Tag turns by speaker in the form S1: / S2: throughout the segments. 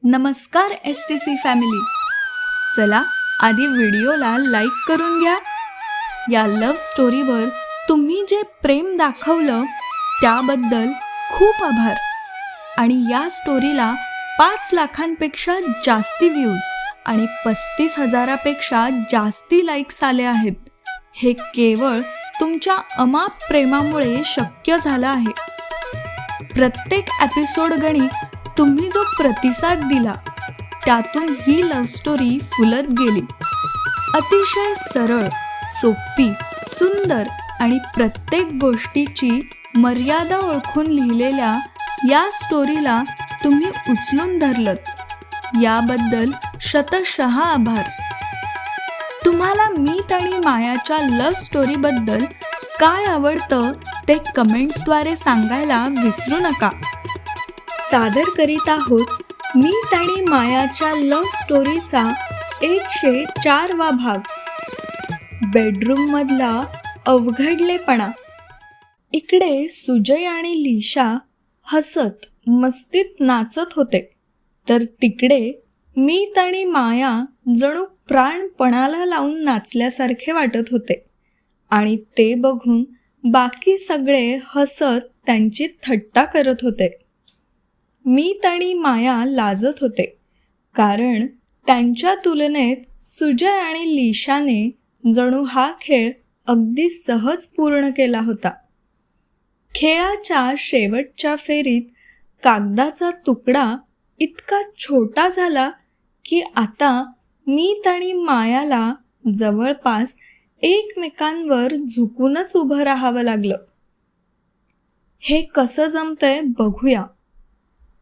S1: नमस्कार STC family. चला आधी व्हिडिओला लाईक करून घ्या. या लव्ह स्टोरीवर तुम्ही जे प्रेम दाखवलं त्याबद्दल खूप आभार. आणि या स्टोरीला 5 लाखांपेक्षा जास्ती व्ह्यूज आणि 35,000पेक्षा जास्ती लाईक्स आले आहेत. हे केवळ तुमच्या अमाप प्रेमामुळे शक्य झालं आहे. प्रत्येक एपिसोड गणित तुम्ही जो प्रतिसाद दिला त्यातून ही लव्ह स्टोरी फुलत गेली. अतिशय सरळ, सोपी, सुंदर आणि प्रत्येक गोष्टीची मर्यादा ओळखून लिहिलेल्या या स्टोरीला तुम्ही उचलून धरलत. याबद्दल शतशः आभार. तुम्हाला मीत आणि मायाच्या लव्ह स्टोरीबद्दल काय आवडतं ते कमेंट्सद्वारे सांगायला विसरू नका. सादर करीत आहोत मीत आणि मायाच्या लव्ह स्टोरीचा 104वा भाग, बेडरूममधला अवघडलेपणा. इकडे सुजय आणि लिशा हसत मस्तीत नाचत होते, तर तिकडे मीत आणि माया जणू प्राणपणाला लावून नाचल्यासारखे वाटत होते. आणि ते बघून बाकी सगळे हसत त्यांची थट्टा करत होते. मीत आणि माया लाजत होते, कारण त्यांच्या तुलनेत सुजय आणि लिशाने जणू हा खेळ अगदी सहज पूर्ण केला होता. खेळाच्या शेवटच्या फेरीत कागदाचा तुकडा इतका छोटा झाला की आता मीत आणि मायाला जवळपास एकमेकांवर झुकूनच उभं राहावं लागलं. हे कसं जमतंय बघूया.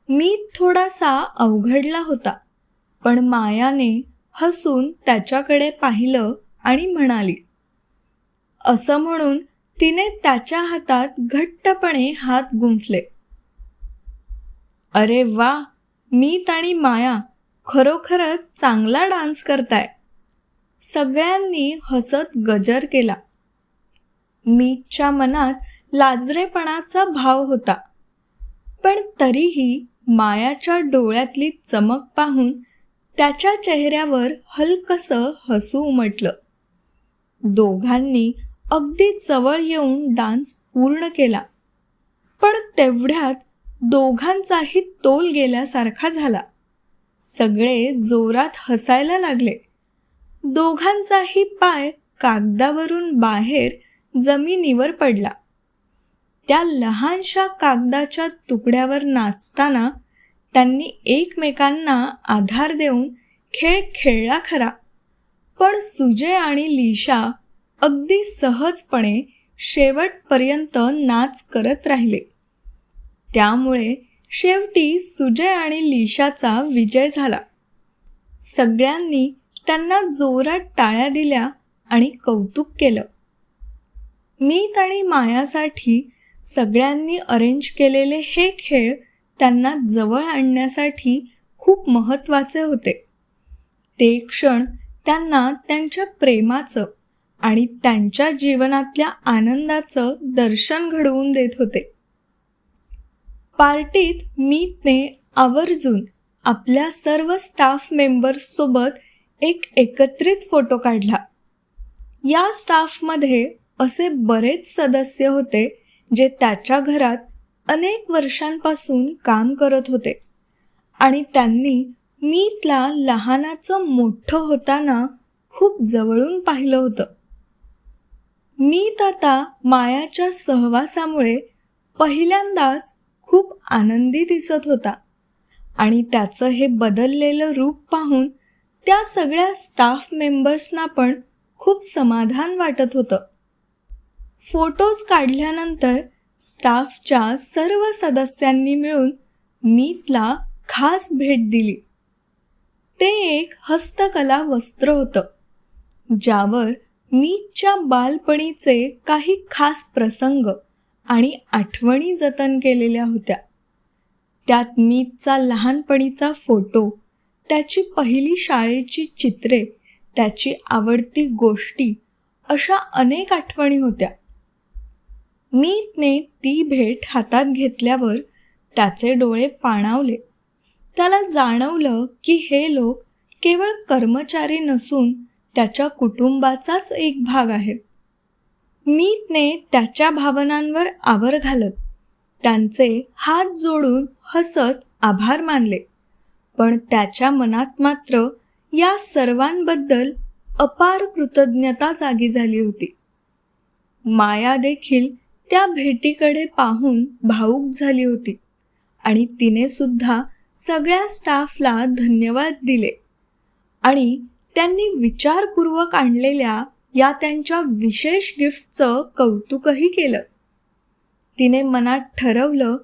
S1: मीत थोडासा अवघडला होता, पण मायाने हसून त्याच्याकडे पाहिलं आणि म्हणाली. असं म्हणून तिने त्याच्या हातात घट्टपणे हात गुंफले. अरे वा, मीत आणि माया खरोखरच चांगला डान्स करताय. सगळ्यांनी हसत गजर केला. मीतच्या मनात लाजरेपणाचा भाव होता, पण तरीही मायाच्या डोळ्यातली चमक पाहून त्याच्या चेहऱ्यावर हलकसं हसू उमटलं. दोघांनी अगदी जवळ येऊन डान्स पूर्ण केला, पण तेवढ्यात दोघांचाही तोल गेल्यासारखा झाला. सगळे जोरात हसायला लागले. दोघांचाही पाय कागदावरून बाहेर जमिनीवर पडला. त्या लहानशा कागदाच्या तुकड्यावर नाचताना त्यांनी एकमेकांना आधार देऊन खेळ खेळला खरा, पण सुजय आणि लिशा अगदी सहजपणे शेवटपर्यंत नाच करत राहिले. त्यामुळे शेवटी सुजय आणि लिशाचा विजय झाला. सगळ्यांनी त्यांना जोरात टाळ्या दिल्या आणि कौतुक केलं. मीत आणि मायासाठी सगळ्यांनी अरेंज केलेले हे खेळ त्यांना जवळ आणण्यासाठी खूप महत्त्वाचे होते. ते क्षण त्यांना त्यांच्या प्रेमाचं आणि त्यांच्या जीवनातल्या आनंदाचं दर्शन घडवून देत होते. पार्टीत मीतने आवर्जून आपल्या सर्व स्टाफ मेंबर्ससोबत एक एकत्रित फोटो काढला. या स्टाफमध्ये असे बरेच सदस्य होते जे त्याच्या घरात अनेक वर्षांपासून काम करत होते आणि त्यांनी मीतला लहानाचं मोठं होताना खूप जवळून पाहिलं होतं. मीत आता मायाच्या सहवासामुळे पहिल्यांदाच खूप आनंदी दिसत होता आणि त्याचं हे बदललेलं रूप पाहून त्या सगळ्या स्टाफ मेंबर्सना पण खूप समाधान वाटत होतं. फोटोज काढल्यानंतर स्टाफच्या सर्व सदस्यांनी मिळून मीतला खास भेट दिली. ते एक हस्तकला वस्त्र होतं, ज्यावर मीतच्या बालपणीचे काही खास प्रसंग आणि आठवणी जतन केलेल्या होत्या. त्यात मीतचा लहानपणीचा फोटो, त्याची पहिली शाळेची चित्रे, त्याची आवडती गोष्टी अशा अनेक आठवणी होत्या. मीतने ती भेट हातात घेतल्यावर त्याचे डोळे पाणावले. त्याला जाणवलं की हे लोक केवळ कर्मचारी नसून त्याच्या कुटुंबाचाच एक भाग आहेत. मीतने त्याच्या भावनांवर आवर घालत त्यांचे हात जोडून हसत आभार मानले. पण त्याच्या मनात मात्र या सर्वांबद्दल अपार कृतज्ञता जागी झाली होती. माया देखील त्या भेटीकडे पाहून भावूक झाली होती आणि तिने सुद्धा सगळ्या स्टाफला धन्यवाद दिले आणि त्यांनी विचारपूर्वक आणलेल्या या त्यांच्या विशेष गिफ्टचं कौतुकही केलं. तिने मनात ठरवलं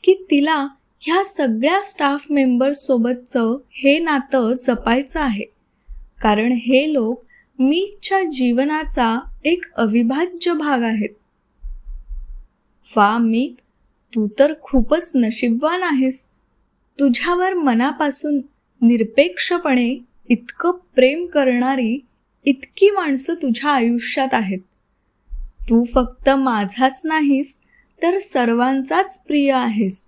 S1: की तिला ह्या सगळ्या स्टाफ मेंबर्ससोबतचं हे नातं जपायचं आहे, कारण हे लोक मीतच्या जीवनाचा एक अविभाज्य भाग आहेत. मीत, तू तर खूपच नशीबवान आहेस. तुझ्यावर मनापासून निरपेक्षपणे इतकं प्रेम करणारी इतकी माणसं तुझ्या आयुष्यात आहेत. तू फक्त माझाच नाहीस तर सर्वांचाच प्रिय आहेस.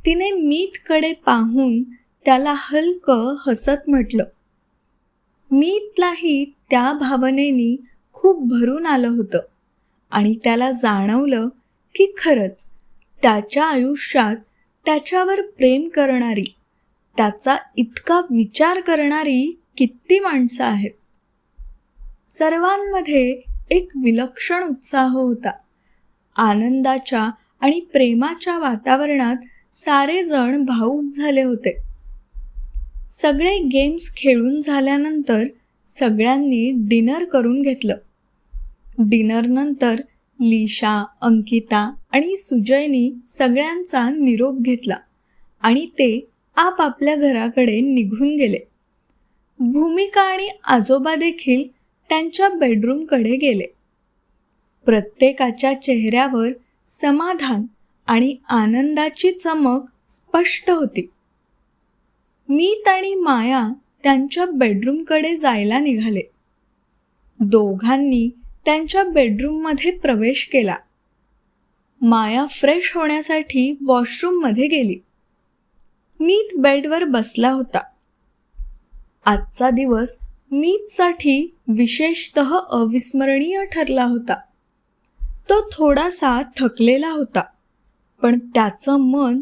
S1: तिने मीतकडे पाहून त्याला हलकं हसत म्हटलं. मीतलाही त्या भावनेनी खूप भरून आलं होतं आणि त्याला जाणवलं की खरंच त्याच्या आयुष्यात त्याच्यावर प्रेम करणारी, त्याचा इतका विचार करणारी किती माणसं आहेत. सर्वांमध्ये एक विलक्षण उत्साह होता. आनंदाच्या आणि प्रेमाच्या वातावरणात सारेजण भावूक झाले होते. सगळे गेम्स खेळून झाल्यानंतर सगळ्यांनी डिनर करून घेतलं. डिनरनंतर लिशा, अंकिता आणि सुजयनी सगळ्यांचा निरोप घेतला आणि ते आपापल्या घराकडे निघून गेले. भूमिका आणि आजोबा देखील त्यांच्या बेडरूमकडे गेले. प्रत्येकाच्या चेहऱ्यावर समाधान आणि आनंदाची चमक स्पष्ट होती. मीत आणि माया त्यांच्या बेडरूमकडे जायला निघाले. दोघांनी त्यांच्या बेडरूममध्ये प्रवेश केला. माया फ्रेश होण्यासाठी वॉशरूममध्ये गेली. मीत बेडवर बसला होता. आजचा दिवस मीतसाठी विशेषतः अविस्मरणीय ठरला होता. तो थोडासा थकलेला होता, पण त्याचं मन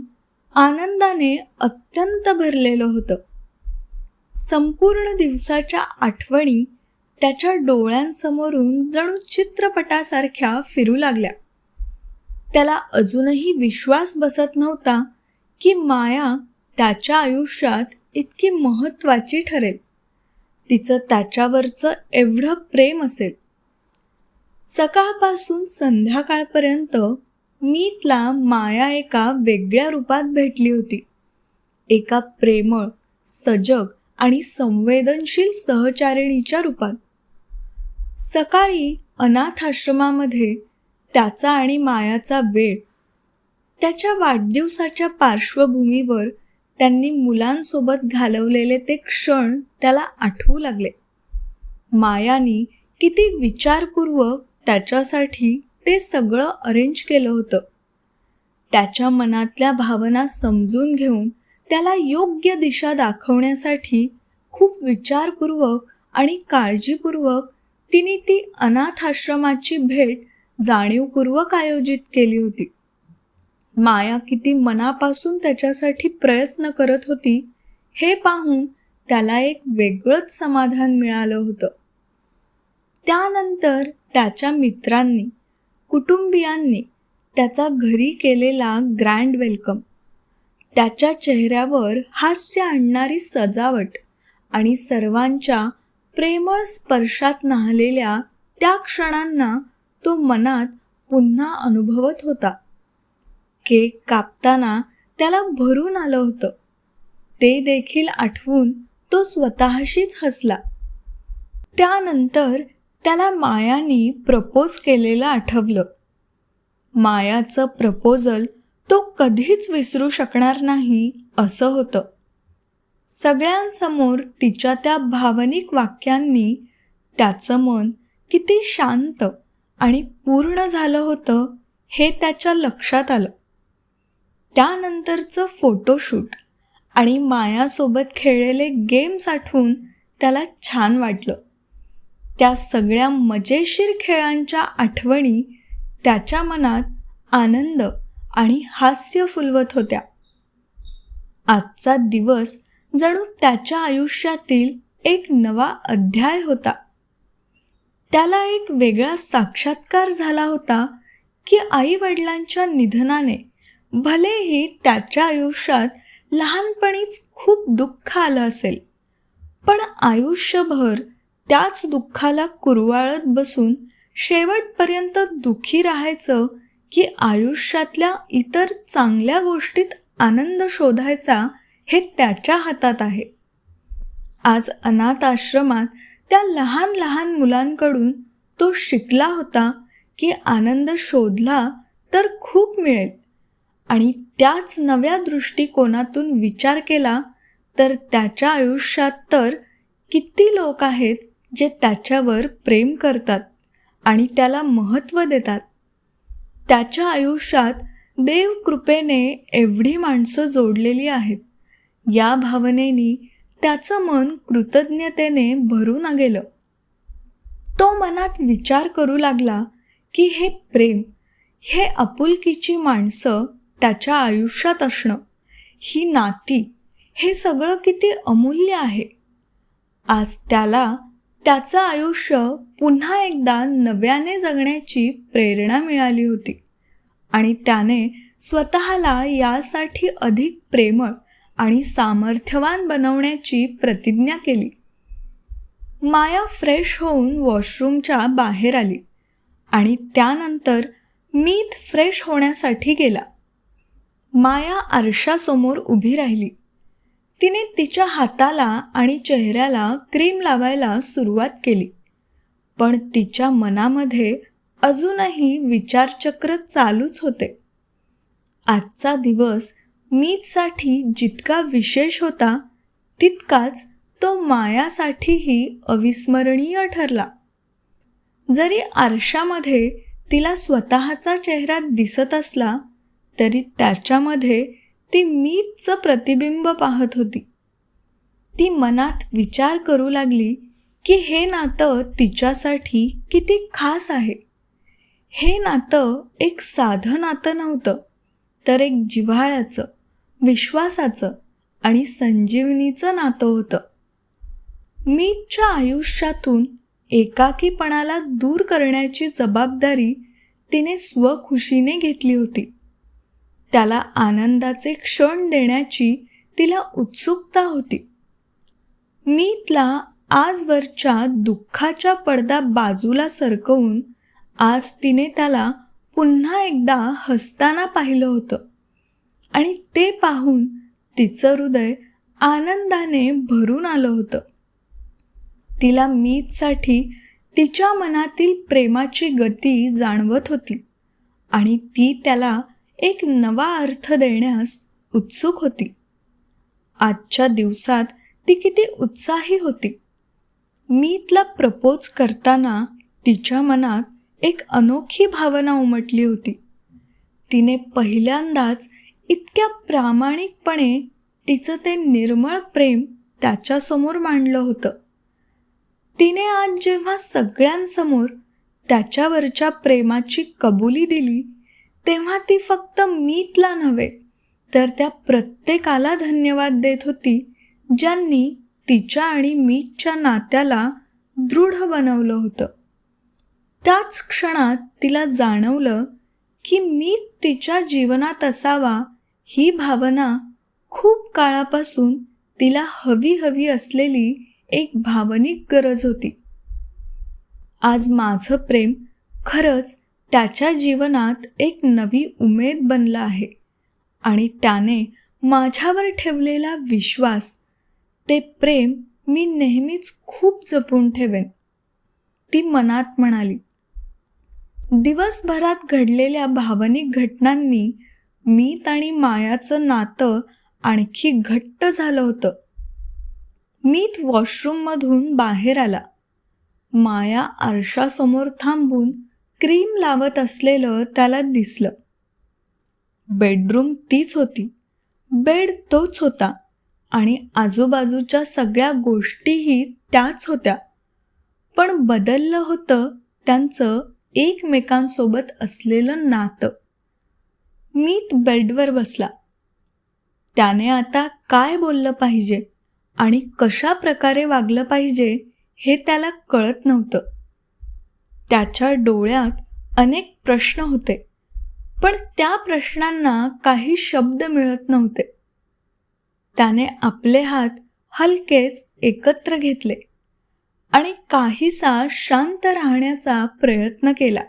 S1: आनंदाने अत्यंत भरलेलं होतं. संपूर्ण दिवसाच्या आठवणी त्याच्या डोळ्यांसमोरून जणू चित्रपटासारख्या फिरू लागल्या. त्याला अजूनही विश्वास बसत नव्हता की माया त्याच्या आयुष्यात इतकी महत्त्वाची ठरेल, तिचं त्याच्यावरचं एवढं प्रेम असेल. सकाळपासून संध्याकाळपर्यंत मीतला माया एका वेगळ्या रूपात भेटली होती. एका प्रेमळ, सजग आणि संवेदनशील सहचारिणीच्या रूपात. सकाळी अनाथ आश्रमामध्ये त्याचा आणि मायाचा वेळ, त्याच्या वाढदिवसाच्या पार्श्वभूमीवर त्यांनी मुलांसोबत घालवलेले ते क्षण त्याला आठवू लागले. मायानी किती विचारपूर्वक त्याच्यासाठी ते सगळं अरेंज केलं होतं. त्याच्या मनातल्या भावना समजून घेऊन त्याला योग्य दिशा दाखवण्यासाठी खूप विचारपूर्वक आणि काळजीपूर्वक तिने ती अनाथ आश्रमाची भेट जाणीवपूर्वक आयोजित केली होती. माया किती मनापासून त्याच्यासाठी प्रयत्न करत होती हे पाहून त्याला एक वेगळंच समाधान मिळालं होतं. त्यानंतर त्याच्या मित्रांनी, कुटुंबियांनी त्याचा घरी केलेला ग्रँड वेलकम, त्याच्या चेहऱ्यावर हास्य आणणारी सजावट आणि सर्वांच्या प्रेमळ स्पर्शात न्हालेल्या त्या क्षणांना तो मनात पुन्हा अनुभवत होता. केक कापताना त्याला भरून आलं होतं. ते देखील आठवून तो स्वतःशीच हसला. त्यानंतर त्याला मायानी प्रपोज केलेलं आठवलं. मायाचं प्रपोजल तो कधीच विसरू शकणार नाही असं होतं. सगळ्यांसमोर तिच्या त्या भावनिक वाक्यांनी त्याचं मन किती शांत आणि पूर्ण झालं होतं हे त्याच्या लक्षात आलं. त्यानंतरचं फोटोशूट आणि मायासोबत खेळलेले गेम्स आठवून त्याला छान वाटलं. त्या सगळ्या मजेशीर खेळांच्या आठवणी त्याच्या मनात आनंद आणि हास्य फुलवत होत्या. आजचा दिवस जणू त्याच्या आयुष्यातील एक नवा अध्याय होता. त्याला एक वेगळा साक्षात्कार झाला होता की आई-वडिलांच्या निधनाने भलेही त्याच्या आयुष्यात लहानपणीच खूप दुःख आलं असेल, पण आयुष्यभर त्याच दुःखाला कुरवाळत बसून शेवटपर्यंत दुःखी राहायचं की आयुष्यातल्या इतर चांगल्या गोष्टीत आनंद शोधायचा हे त्याच्या हातात आहे. आज अनाथ आश्रमात त्या लहान लहान मुलांकडून तो शिकला होता की आनंद शोधला तर खूप मिळेल, आणि त्याच नव्या दृष्टिकोनातून विचार केला तर त्याच्या आयुष्यात तर किती लोक आहेत जे त्याच्यावर प्रेम करतात आणि त्याला महत्त्व देतात. त्याच्या आयुष्यात देव कृपेने एवढी माणसं जोडलेली आहेत. या भावनेनी त्याचं मन कृतज्ञतेने भरून गेलं. तो मनात विचार करू लागला की हे प्रेम, हे आपुलकीची माणसं त्याच्या आयुष्यात असणं, ही नाती, हे सगळं किती अमूल्य आहे. आज त्याला त्याचं आयुष्य पुन्हा एकदा नव्याने जगण्याची प्रेरणा मिळाली होती आणि त्याने स्वतःला यासाठी अधिक प्रेमळ आणि सामर्थ्यवान बनवण्याची प्रतिज्ञा केली. माया फ्रेश होऊन वॉशरूमच्या बाहेर आली आणि त्यानंतर मीत फ्रेश होण्यासाठी गेला. माया आरशासमोर उभी राहिली. तिने तिच्या हाताला आणि चेहऱ्याला क्रीम लावायला सुरुवात केली, पण तिच्या मनामध्ये अजूनही विचारचक्र चालूच होते. आजचा दिवस मीतसाठी जितका विशेष होता तितकाच तो मायासाठीही अविस्मरणीय ठरला. जरी आरशामध्ये तिला स्वतःचा चेहरा दिसत असला तरी त्याच्यामध्ये ती मीतचं प्रतिबिंब पाहत होती. ती मनात विचार करू लागली की हे नातं तिच्यासाठी किती खास आहे. हे नातं एक साधं नातं नव्हतं, तर एक जिव्हाळ्याचं, विश्वासाचं आणि संजीवनीचं नातं होतं. मीतच्या आयुष्यातून एकाकीपणाला दूर करण्याची जबाबदारी तिने स्वखुशीने घेतली होती. त्याला आनंदाचे क्षण देण्याची तिला उत्सुकता होती. मीतला आजवरच्या दुःखाचा पडदा बाजूला सरकवून आज तिने त्याला पुन्हा एकदा हसताना पाहिलं होतं आणि ते पाहून तिचं हृदय आनंदाने भरून आलं होतं. तिला मीतसाठी तिच्या मनातील प्रेमाची गती जाणवत होती आणि ती त्याला एक नवा अर्थ देण्यास उत्सुक होती. आजच्या दिवसात ती किती उत्साही होती. मीतला प्रपोज करताना तिच्या मनात एक अनोखी भावना उमटली होती. तिने पहिल्यांदाच इतक्या प्रामाणिकपणे तिचं ते निर्मळ प्रेम त्याच्यासमोर मांडलं होतं. तिने आज जेव्हा सगळ्यांसमोर त्याच्यावरच्या प्रेमाची कबुली दिली तेव्हा ती फक्त मीतला नव्हे तर त्या प्रत्येकाला धन्यवाद देत होती ज्यांनी तिच्या आणि मीतच्या नात्याला दृढ बनवलं होतं. त्याच क्षणात तिला जाणवलं की मीत तिच्या जीवनात असावा ही भावना खूप काळापासून तिला हवी असलेली एक भावनिक गरज होती. आज माझं प्रेम खरंच त्याच्या जीवनात एक नवी उमेद बनला आहे आणि त्याने माझ्यावर ठेवलेला विश्वास, ते प्रेम मी नेहमीच खूप जपून ठेवेन, ती मनात म्हणाली. दिवसभरात घडलेल्या भावनिक घटनांनी मीत आणि मायाचं नातं आणखी घट्ट झालं होतं. मीत वॉशरूममधून बाहेर आला. माया आरशासमोर थांबून क्रीम लावत असलेलं त्याला दिसलं. बेडरूम तीच होती, बेड तोच होता आणि आजूबाजूच्या सगळ्या गोष्टीही त्याच होत्या, पण बदललं होतं त्यांचं एकमेकांसोबत असलेलं नातं. मीत बेडवर बसला. त्याने आता काय बोललं पाहिजे आणि कशा प्रकारे वागलं पाहिजे हे त्याला कळत नव्हतं. त्याच्या डोळ्यात अनेक प्रश्न होते, पण त्या प्रश्नांना काही शब्द मिळत नव्हते. त्याने आपले हात हलकेच एकत्र घेतले आणि काहीसा शांत राहण्याचा प्रयत्न केला.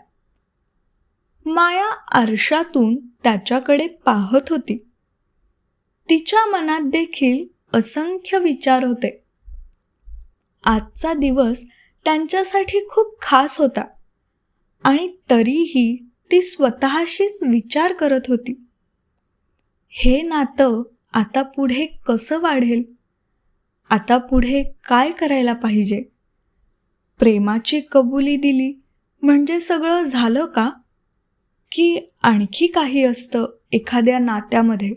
S1: माया आरशातून त्याच्याकडे पाहत होती. तिच्या मनात देखील असंख्य विचार होते. आजचा दिवस त्यांच्यासाठी खूप खास होता आणि तरीही ती स्वतःशीच विचार करत होती. हे नातं आता पुढे कसं वाढेल? आता पुढे काय करायला पाहिजे? प्रेमाची कबुली दिली म्हणजे सगळं झालं का? की आणखी काही असतं एखाद्या नात्यामध्ये?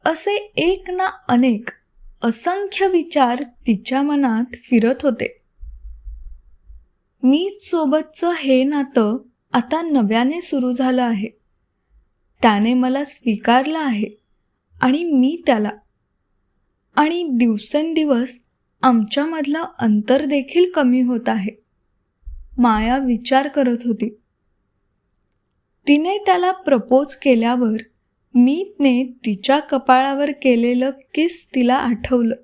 S1: असे एक ना अनेक असंख्य विचार तिच्या मनात फिरत होते. मी सोबतचं हे नातं आता नव्याने सुरू झालं आहे. त्याने मला स्वीकारलं आहे आणि मी त्याला. आणि दिवसेंदिवस आमच्यामधलं अंतर देखील कमी होत आहे. माया विचार करत होती. तिने त्याला प्रपोज केल्यावर मीतने तिच्या कपाळावर केलेलं किस तिला आठवलं.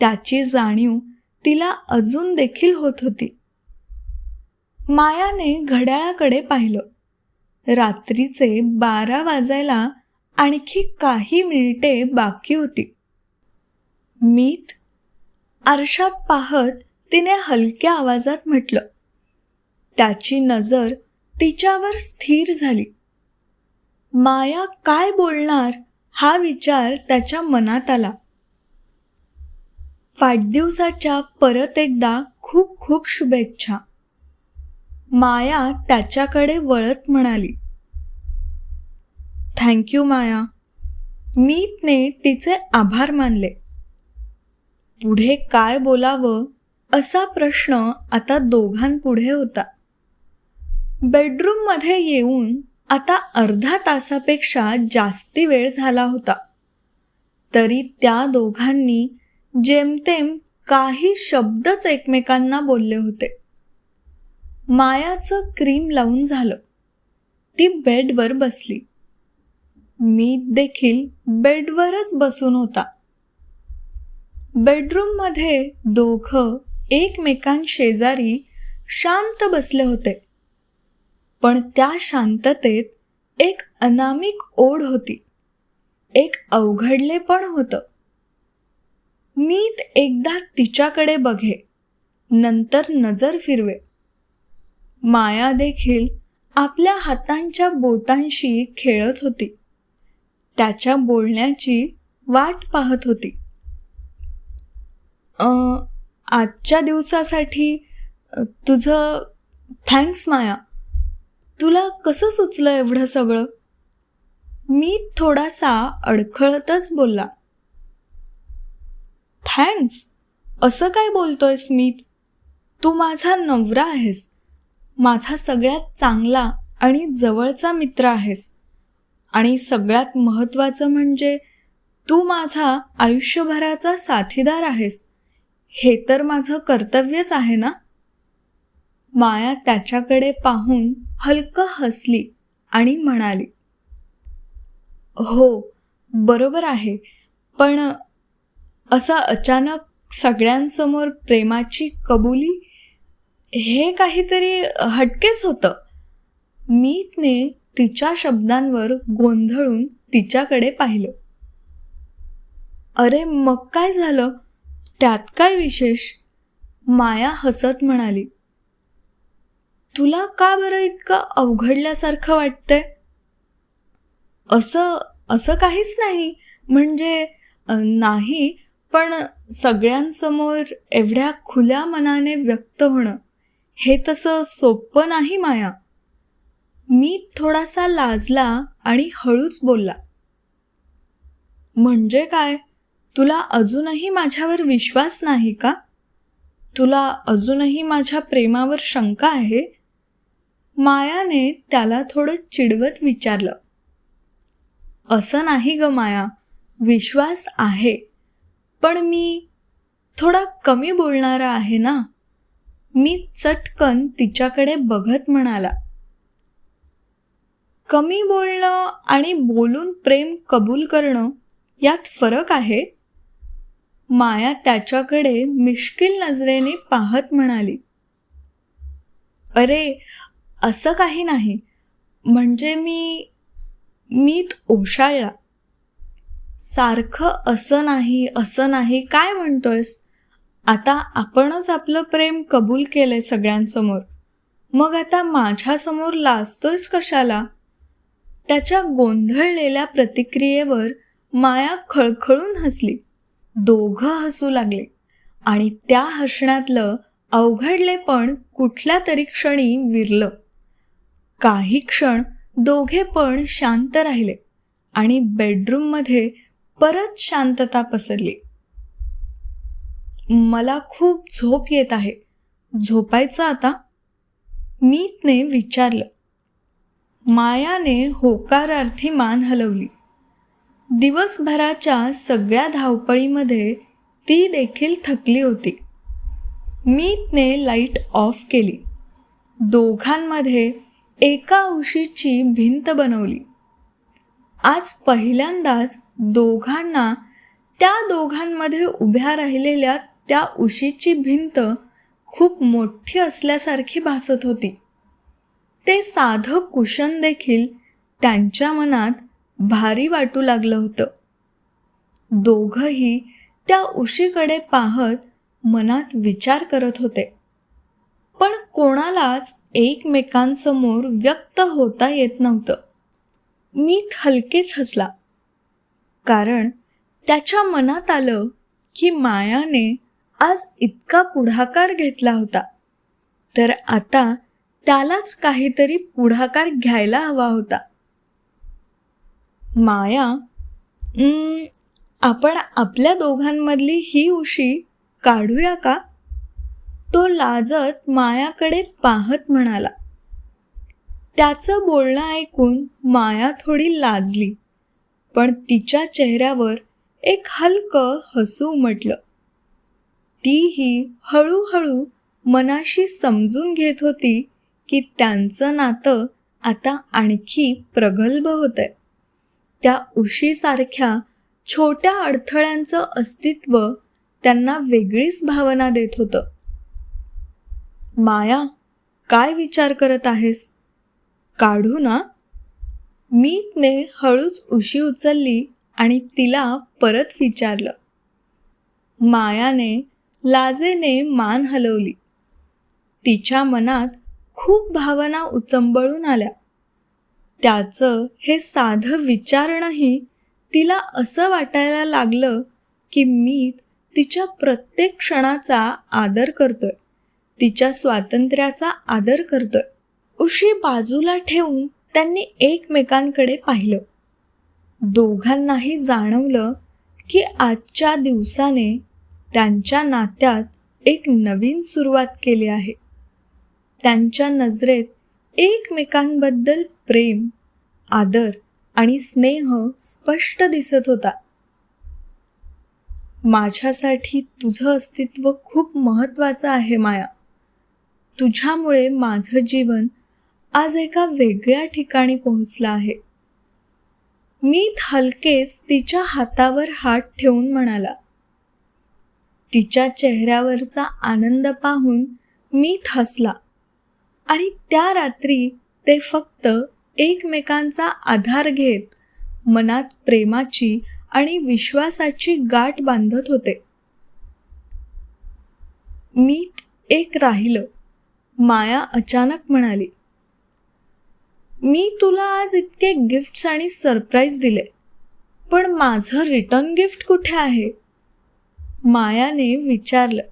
S1: त्याची जाणीव तिला अजून देखील होत होती. मायाने घड्याळाकडे पाहिलं. रात्रीचे 12 वाजायला आणखी काही मिनिटे बाकी होती. मीत, आरशात पाहत तिने हलक्या आवाजात म्हटलं. त्याची नजर तिच्यावर स्थिर झाली. माया काय बोलणार हा विचार त्याच्या मनात आला. वाढदिवसाच्या परत एकदा खूप खूप शुभेच्छा. माया त्याच्याकडे वळत म्हणाली. थँक्यू माया. मीतने तिचे आभार मानले. पुढे काय बोलावं असा प्रश्न आता दोघांपुढे होता. बेडरूममध्ये येऊन आता अर्धा तासापेक्षा जास्ती वेळ झाला होता. तरी त्या दोघांनी जेमतेम काही शब्दच एकमेकांना बोलले होते. मायाचं क्रीम लावून झालं. ती बेडवर बसली. मीत देखील बेडवरच बसून होता. बेडरूममध्ये दोघं एकमेकांशेजारी शांत बसले होते. पण त्या शांततेत एक अनामिक ओढ होती. एक अवघडलेपण होतं. मीत एकदा तिच्याकडे बघे, नंतर नजर फिरवे. माया देखील आपल्या हातांच्या बोटांशी खेळत होती. त्याच्या बोलण्याची वाट पाहत होती. आजच्या दिवसासाठी तुझं थँक्स माया. तुला कसं सुचलं एवढं सगळं? मी थोडासा अडखळतच बोलला. थँक्स? असं काय बोलतोयस मीत? तू माझा नवरा आहेस. माझा सगळ्यात चांगला आणि जवळचा मित्र आहेस. आणि सगळ्यात महत्त्वाचं म्हणजे तू माझा आयुष्यभराचा साथीदार आहेस. हे तर माझं कर्तव्यच आहे ना? माया त्याच्याकडे पाहून हलकं हसली आणि म्हणाली. हो, बरोबर आहे. पण असं अचानक सगळ्यांसमोर प्रेमाची कबुली, हे काहीतरी हटकेच होतं. मीतने तिच्या शब्दांवर गोंधळून तिच्याकडे पाहिलं. अरे मग काय झालं? त्यात काय विशेष? माया हसत म्हणाली. तुला का बरं इतकं अवघडल्यासारखं वाटतंय? असं काहीच नाही. म्हणजे नाही, पण सगळ्यांसमोर एवढ्या खुल्या मनाने व्यक्त होणं हे तसं सोपं नाही माया. मी थोडासा लाजला आणि हळूच बोलला. म्हणजे काय? तुला अजूनही माझ्यावर विश्वास नाही का? तुला अजूनही माझ्या प्रेमावर शंका आहे? मायाने त्याला थोडं चिडवत विचारलं. असं नाही ग माया, विश्वास आहे, पण मी थोडा कमी बोलणारा आहे ना. मी चटकन तिच्याकडे बघत म्हणाला. कमी बोलणं आणि बोलून प्रेम कबूल करणं यात फरक आहे. माया त्याच्याकडे मिश्किल नजरेने पाहत म्हणाली. अरे असं काही नाही, म्हणजे मीत ओशाळला. सारखं असं नाही काय म्हणतोयस? आता आपणच आपलं प्रेम कबूल केलंय सगळ्यांसमोर, मग आता माझ्यासमोर लाजतोयस कशाला? त्याच्या गोंधळलेल्या प्रतिक्रियेवर माया खळखळून हसली. दोघं हसू लागले आणि त्या हसण्यातलं अवघडलेपण कुठल्या तरी क्षणी विरलं. काही क्षण दोघे पण शांत राहिले आणि बेडरूममध्ये परत शांतता पसरली. मला खूप झोप येत आहे, झोपायचं आता? मीतने विचारलं. मायाने होकारार्थी मान हलवली. दिवसभराच्या सगळ्या धावपळीमध्ये ती देखील थकली होती. मीतने लाईट ऑफ केली. दोघांमध्ये एका उशीची भिंत बनवली. आज पहिल्यांदाच दोघांना त्या दोघांमध्ये उभ्या राहिलेल्या त्या उशीची भिंत खूप मोठी असल्यासारखी भासत होती. ते साधं कुशन देखील त्यांच्या मनात भारी वाटू लागलं होतं. दोघंही त्या उशीकडे पाहत मनात विचार करत होते, पण कोणालाच एकमेकांसमोर व्यक्त होता येत नव्हतं. मीत हलकेच हसला, कारण त्याच्या मनात आलं की मायाने आज इतका पुढाकार घेतला होता, तर आता त्यालाच काहीतरी पुढाकार घ्यायला हवा होता. माया, आपण आपल्या दोघांमधली ही उशी काढूया का? तो लाजत मायाकडे पाहत म्हणाला. त्याचं बोलणं ऐकून माया थोडी लाजली, पण तिच्या चेहऱ्यावर एक हलकं हसू उमटलं. तीही हळूहळू मनाशी समजून घेत होती की त्यांचं नातं आता आणखी प्रगल्भ होतंय. त्या उशीसारख्या छोट्या अडथळ्यांचं अस्तित्व त्यांना वेगळीच भावना देत होतं. माया, काय विचार करत आहेस? काढू ना? मीतने हळूच उशी उचलली आणि तिला परत विचारलं. मायाने लाजेने मान हलवली. तिच्या मनात खूप भावना उचंबळून आल्या. त्याचं हे साधं विचारणंही तिला असं वाटायला लागलं की मीत तिच्या प्रत्येक क्षणाचा आदर करतोय, तिच्या स्वातंत्र्याचा आदर करतोय. उशी बाजूला ठेवून त्यांनी एकमेकांकडे पाहिलं. दोघांनाही जाणवलं की आजच्या दिवसाने त्यांच्या नात्यात एक नवीन सुरुवात केली आहे. त्यांच्या नजरेत एकमेकांबद्दल प्रेम, आदर आणि स्नेह स्पष्ट दिसत होता. माझ्यासाठी तुझं अस्तित्व खूप महत्त्वाचं आहे माया. तुझ्यामुळे माझं जीवन आज एका वेगळ्या ठिकाणी पोहोचलं आहे. मीत हलकेच तिच्या हातावर हात ठेवून म्हणाला. तिच्या चेहऱ्यावरचा आनंद पाहून मीत हसला आणि त्या रात्री ते फक्त एकमेकांचा आधार घेत मनात प्रेमाची आणि विश्वासाची गाठ बांधत होते. मीत एक राहिलं, माया अचानक म्हणाली. मी तुला आज इतके गिफ्ट्स आणि सरप्राईज दिले, पण माझं रिटर्न गिफ्ट कुठे आहे? मायाने विचारलं.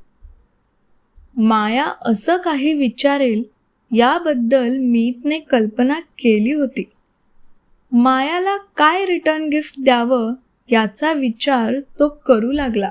S1: माया असं काही विचारेल याबद्दल मीतने कल्पना केली होती. मायाला काय रिटर्न गिफ्ट द्यावं याचा विचार तो करू लागला.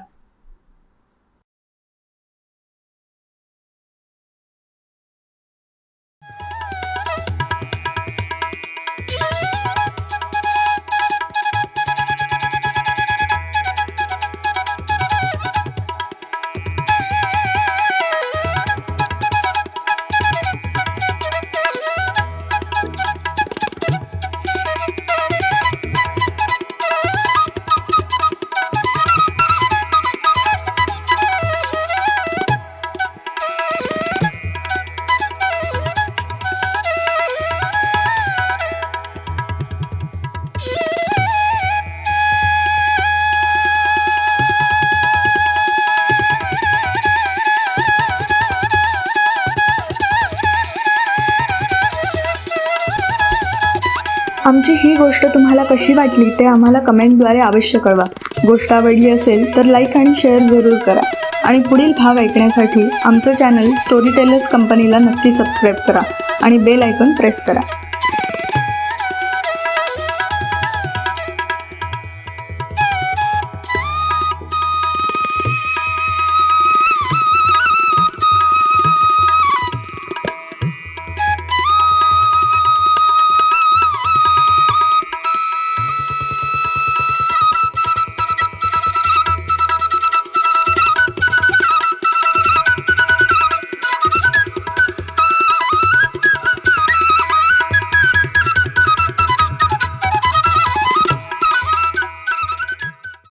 S1: आमची ही गोष्ट तुम्हाला कशी वाटली ते आम्हाला कमेंटद्वारे अवश्य कळवा. गोष्ट आवडली असेल तर लाईक आणि शेअर जरूर करा आणि पुढील भाग ऐकण्यासाठी आमचं चॅनल स्टोरी टेलर्स कंपनीला नक्की सबस्क्राईब करा आणि बेल आयकॉन प्रेस करा.